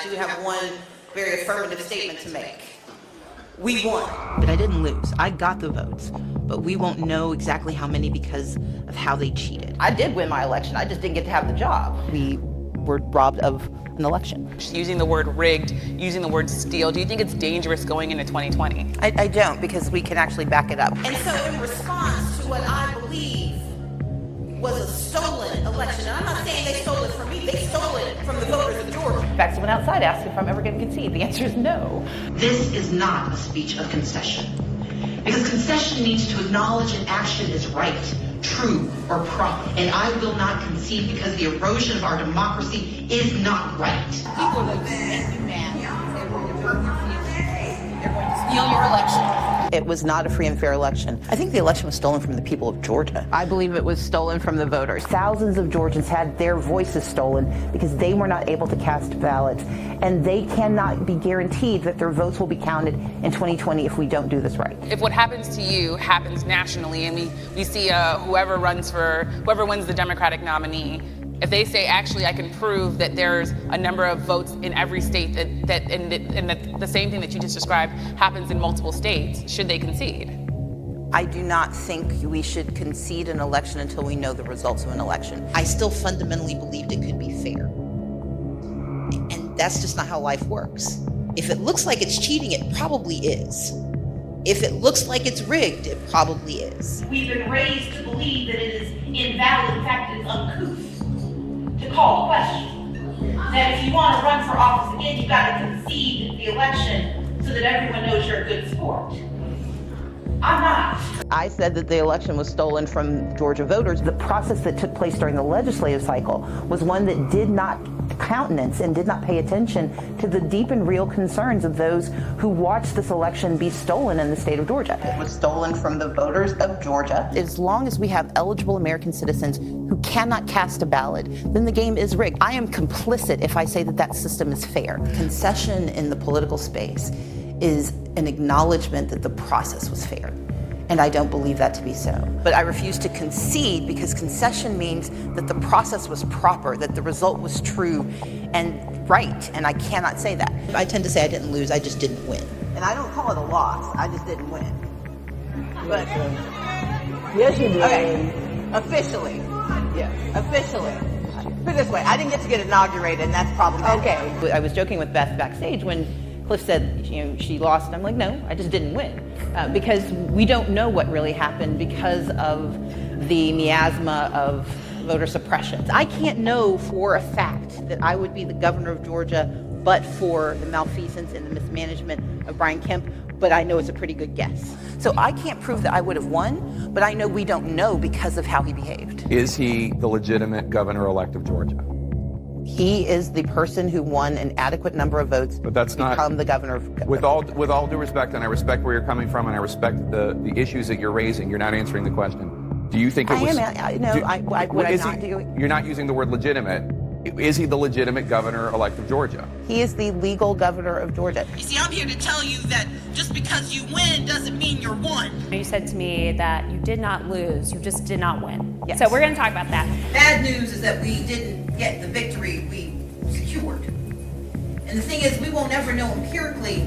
I do have one very affirmative statement to make. We won. But I didn't lose. I got the votes. But we won't know exactly how many because of how they cheated. I did win my election. I just didn't get to have the job. We were robbed of an election. Using the word rigged, using the word steal, do you think it's dangerous going into 2020? I don't, because we can actually back it up. And so in response to what I believe was a stolen election, and I'm not saying they stole it from me, they stole it from the voters of Georgia. In fact, someone outside asked if I'm ever going to concede. The answer is no. This is not a speech of concession, because concession means to acknowledge an action is right, true, or proper. And I will not concede because the erosion of our democracy is not right. People are going to make you mad. They're going to hurt your feelings. They're going to steal your election. It was not a free and fair election. I think the election was stolen from the people of Georgia. I believe it was stolen from the voters. Thousands of Georgians had their voices stolen because they were not able to cast ballots. And they cannot be guaranteed that their votes will be counted in 2020 if we don't do this right. If what happens to you happens nationally, and we see whoever wins the Democratic nominee, if they say, actually, I can prove that there's a number of votes in every state and that the same thing that you just described happens in multiple states, should they concede? I do not think we should concede an election until we know the results of an election. I still fundamentally believed it could be fair. And that's just not how life works. If it looks like it's cheating, it probably is. If it looks like it's rigged, it probably is. We've been raised to believe that it is invalid, in fact, it's uncouth to call the question. That if you want to run for office again, you've got to concede the election so that everyone knows you're a good sport. I'm not. I said that the election was stolen from Georgia voters. The process that took place during the legislative cycle was one that did not countenance and did not pay attention to the deep and real concerns of those who watched this election be stolen in the state of Georgia. It was stolen from the voters of Georgia. As long as we have eligible American citizens who cannot cast a ballot, then the game is rigged. I am complicit if I say that that system is fair. Concession in the political space is an acknowledgement that the process was fair. And I don't believe that to be so. But I refuse to concede because concession means that the process was proper, that the result was true and right, and I cannot say that. I tend to say I didn't lose, I just didn't win. And I don't call it a loss, I just didn't win. But yes, you did. Okay, officially. Yes. Officially. Put it this way, I didn't get to get inaugurated, and that's problematic. Okay. I was joking with Beth backstage when Cliff said, she lost, and I'm like, no, I just didn't win. Because we don't know what really happened because of the miasma of voter suppression. I can't know for a fact that I would be the governor of Georgia but for the malfeasance and the mismanagement of Brian Kemp, but I know it's a pretty good guess. So I can't prove that I would have won, but I know we don't know because of how he behaved. Is he the legitimate governor-elect of Georgia? He is the person who won an adequate number of votes but that's to become the governor of with all due respect, and I respect where you're coming from, and I respect the issues that you're raising. You're not answering the question. Do you think it was? You're not using the word legitimate. Is he the legitimate governor-elect of Georgia? He is the legal governor of Georgia. You see, I'm here to tell you that just because you win doesn't mean you're won. You said to me that you did not lose, you just did not win. Yes. So we're going to talk about that. Bad news is that we didn't get the victory we secured. And the thing is, we will never know empirically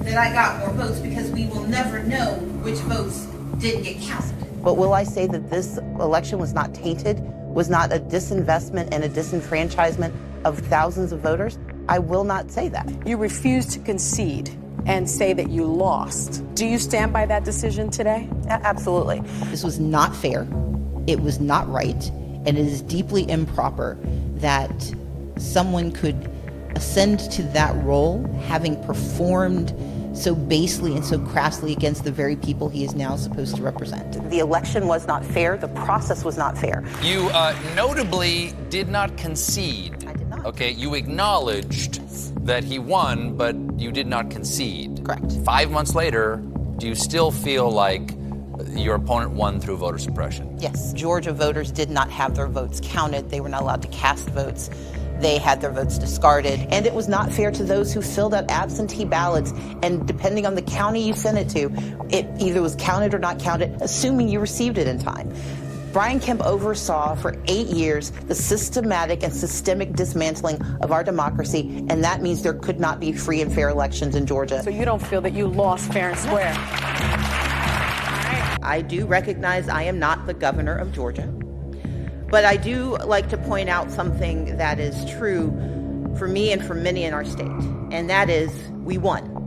that I got more votes because we will never know which votes didn't get counted. But will I say that this election was not tainted, was not a disinvestment and a disenfranchisement of thousands of voters? I will not say that. You refused to concede and say that you lost. Do you stand by that decision today? Absolutely. This was not fair. It was not right. And it is deeply improper that someone could ascend to that role having performed so basely and so crassly against the very people he is now supposed to represent. The election was not fair. The process was not fair. You notably did not concede. I did not. Okay, you acknowledged that he won, but you did not concede. Correct. 5 months later, do you still feel like your opponent won through voter suppression? Yes. Georgia voters did not have their votes counted. They were not allowed to cast votes. They had their votes discarded. And it was not fair to those who filled out absentee ballots. And depending on the county you sent it to, it either was counted or not counted, assuming you received it in time. Brian Kemp oversaw for 8 years the systematic and systemic dismantling of our democracy, and that means there could not be free and fair elections in Georgia. So you don't feel that you lost fair and square? I do recognize I am not the governor of Georgia, but I do like to point out something that is true for me and for many in our state, and that is we won.